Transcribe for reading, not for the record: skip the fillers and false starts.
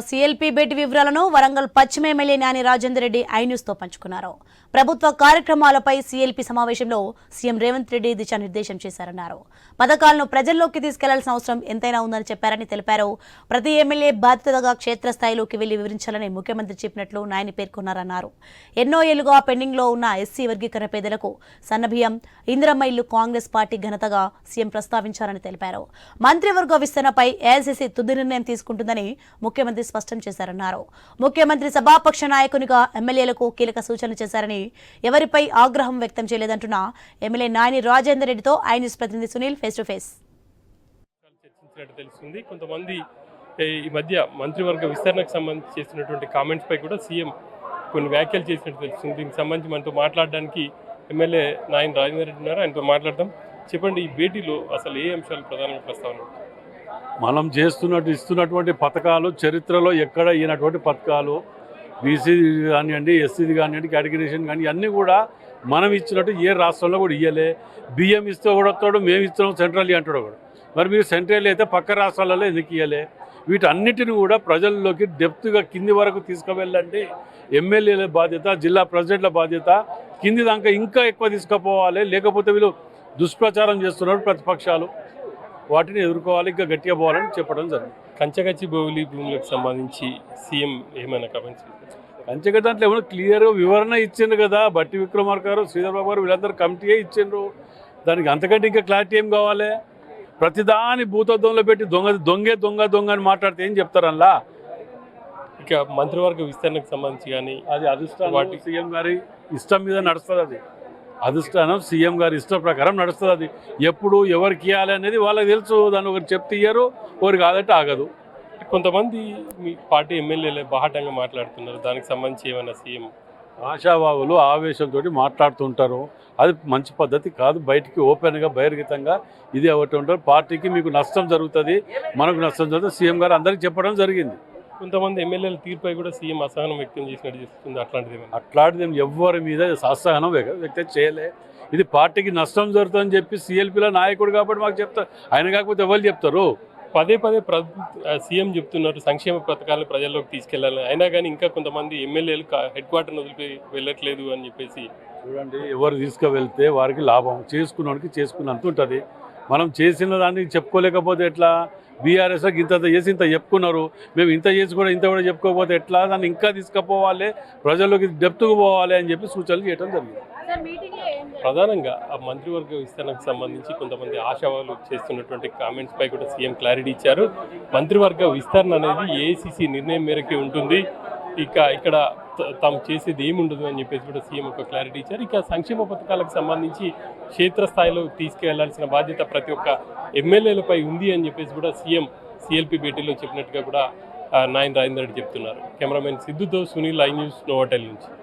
CLP భేటీ వివరాలను వరంగల్ పశ్చిమ MLA Nani Rajender Reddy iNews తో పంచుకున్నారు. ప్రభుత్వ కార్యక్రమాలపై సిఎల్పి సమావేశంలో సీఎం రేవంత్ రెడ్డి దిశానిర్దేశం చేశారన్నారు. పథకాలను ప్రజల్లోకి తీసుకెళ్లాల్సిన అవసరం ఎంతైనా ఉందని చెప్పారని తెలిపారు. ప్రతి ఎమ్మెల్యే బాధ్యతగా క్షేత్రస్థాయిలోకి వెళ్లి వివరించాలని ముఖ్యమంత్రి చెప్పినట్లు నాయని పేర్కొన్నారన్నారు. ఎన్నో ఏళ్లుగా పెండింగ్ లో ఉన్న ఎస్సీ వర్గీకరణ పేదలకు సన్నబియ్యం, ఇందిరమ్మ ఇల్లు కాంగ్రెస్ పార్టీ ఘనతగా సీఎం ప్రస్తావించారని తెలిపారు. మంత్రివర్గ విస్తరణపై ఏఐసీసీ తుది నిర్ణయం తీసుకుంటుందని ముఖ్యమంత్రి స్పష్టం చేశారన్నారు. ముఖ్యమంత్రి సభాపక్ష నాయకునిగా ఎమ్మెల్యేలకు కీలక సూచనలు చేశారని, ఎవరిపై ఆగ్రహం వ్యక్తం చేయలేదంటున్న ఎమ్మెల్యే నాయని రాజేందర్ రెడ్డితో ఐన్యూస్ ప్రతినిధి సునీల్ ఫేస్ టు ఫేస్. తెలుస్తుంది. కొంతమంది ఈ మధ్య మంత్రివర్గ విస్తరణకు సంబంధించి చేస్తున్నటువంటి కామెంట్స్ పై కూడా సీఎం కొన్ని వ్యాఖ్యలు చేసినట్టు తెలుస్తుంది. దీనికి సంబంధించి మనతో మాట్లాడడానికి ఎమ్మెల్యే నాయని రాజేందర్ రెడ్డి ఉన్నారు. ఆయనతో మాట్లాడదాం. చెప్పండి, ఈ భేటీలో అసలు ఏ అంశాలు ప్రధానంగా ప్రస్తావన? మనం ఇస్తున్నటువంటి పథకాలు చరిత్రలో ఎక్కడ ఈనటువంటి పథకాలు, బీసీ కానివ్వండి, ఎస్సీది కానివ్వండి, కేటగిరీషన్ కానీ అన్నీ కూడా మనం ఇచ్చినట్టు ఏ రాష్ట్రంలో కూడా ఇయ్యలే. బియ్యం ఇస్తే కూడా వస్తాడు, మేము ఇస్తున్నాం సెంట్రల్ అంటాడు కూడా. మరి మీరు సెంట్రల్ అయితే పక్క రాష్ట్రాలలో ఎందుకు ఇయ్యలే? వీటన్నిటిని కూడా ప్రజల్లోకి డెప్త్గా కింది వరకు తీసుకువెళ్ళండి. ఎమ్మెల్యేల బాధ్యత, జిల్లా ప్రెసిడెంట్ల బాధ్యత, కింది దాకా ఇంకా ఎక్కువ తీసుకుపోవాలి. లేకపోతే వీళ్ళు దుష్ప్రచారం చేస్తున్నారు ప్రతిపక్షాలు, వాటిని ఎదుర్కోవాలి, ఇంకా గట్టిగా పోవాలని చెప్పడం జరిగింది. కంచగచ్చి బౌలి భూములకు సంబంధించి సీఎం ఏమైనా కామెంట్స్? కంచగట్టి దాంట్లో ఏమైనా క్లియర్గా వివరణ ఇచ్చిండ్రు కదా. బట్టి విక్రమార్క గారు, శ్రీధర్ బాబు గారు, వీళ్ళందరూ కమిటీయే ఇచ్చిండ్రు. దానికి అంతకంటే ఇంకా క్లారిటీ ఏం కావాలి? ప్రతిదాని భూతత్వంలో పెట్టి దొంగ అని మాట్లాడితే ఏం చెప్తారు అలా? ఇక మంత్రివర్గ విస్తరణకు సంబంధించి కానీ అది అధిష్టానం సీఎం గారి ఇష్టం మీద నడుస్తుంది. అది అధిష్టానం సీఎం గారి ఇష్టం ప్రకారం నడుస్తుంది. అది ఎప్పుడు ఎవరికి ఇవ్వాలి అనేది వాళ్ళకి తెలుసు. దాన్ని ఒకరు చెప్తే ఇయ్యరు, ఒకరికి కాదంటే ఆగదు. కొంతమంది మీ పార్టీ ఎమ్మెల్యేలే బాహటంగా మాట్లాడుతున్నారు. దానికి సంబంధించి ఏమైనా సీఎం? ఆశావాహులు ఆవేశంతో మాట్లాడుతుంటారు. అది మంచి పద్ధతి కాదు. బయటికి ఓపెన్గా బహిర్గతంగా ఇది ఒకటి ఉంటారు. పార్టీకి మీకు నష్టం జరుగుతుంది, మనకు నష్టం జరుగుతుంది. సీఎం గారు అందరికీ చెప్పడం జరిగింది. కొంతమంది ఎమ్మెల్యేల తీర్పై కూడా సీఎం అసహనం వ్యక్తం చేసినట్టు చెప్తుంది. అట్లాంటిది ఎవరి మీద అసహనం వ్యక్తం చేయలే. ఇది పార్టీకి నష్టం జరుగుతుందని చెప్పి సిఎల్పీలో నాయకుడు కాబట్టి మాకు చెప్తారు. ఆయన కాకపోతే ఎవరు చెప్తారు? పదే సీఎం చెప్తున్నారు సంక్షేమ పథకాలను ప్రజల్లోకి తీసుకెళ్లాలి. అయినా కానీ ఇంకా కొంతమంది ఎమ్మెల్యేలు హెడ్ క్వార్టర్ని వదిలిపోయి వెళ్ళట్లేదు అని చెప్పేసి. చూడండి, ఎవరు తీసుకువెళ్తే వారికి లాభం, చేసుకున్నవాడికి చేసుకున్నంత ఉంటుంది. మనం చేసిన దాన్ని చెప్పుకోలేకపోతే ఎట్లా? బీఆర్ఎస్కి ఇంత చేసి ఇంత చెప్పుకున్నారు, మేము ఇంత చేసి కూడా ఇంత కూడా చెప్పుకోకపోతే ఎట్లా? దాన్ని ఇంకా తీసుకుపోవాలి, ప్రజల్లోకి డెప్త్కు పోవాలి అని చెప్పి సూచనలు చేయడం జరిగింది. ప్రధానంగా ఆ మంత్రివర్గ విస్తరణకు సంబంధించి కొంతమంది ఆశావాలు చేస్తున్నటువంటి కామెంట్స్ పై కూడా సీఎం క్లారిటీ ఇచ్చారు. మంత్రివర్గ విస్తరణ అనేది ఏఐసీసీ నిర్ణయం మేరకే ఉంటుంది, ఇక్కడ తాము చేసేది ఏముండదు అని చెప్పేసి కూడా సీఎం ఒక క్లారిటీ ఇచ్చారు. ఇక సంక్షేమ పథకాలకు సంబంధించి క్షేత్రస్థాయిలో తీసుకెళ్లాల్సిన బాధ్యత ప్రతి ఒక్క ఎమ్మెల్యేలపై ఉంది అని చెప్పేసి కూడా సీఎం సిఎల్పి భేటీలో చెప్పినట్టుగా కూడా నాయని రాజేందర్ రెడ్డి చెప్తున్నారు. కెమెరామెన్ సిద్ధుతో సునీల్, ఐన్యూస్, నోవాటెల్ నుంచి.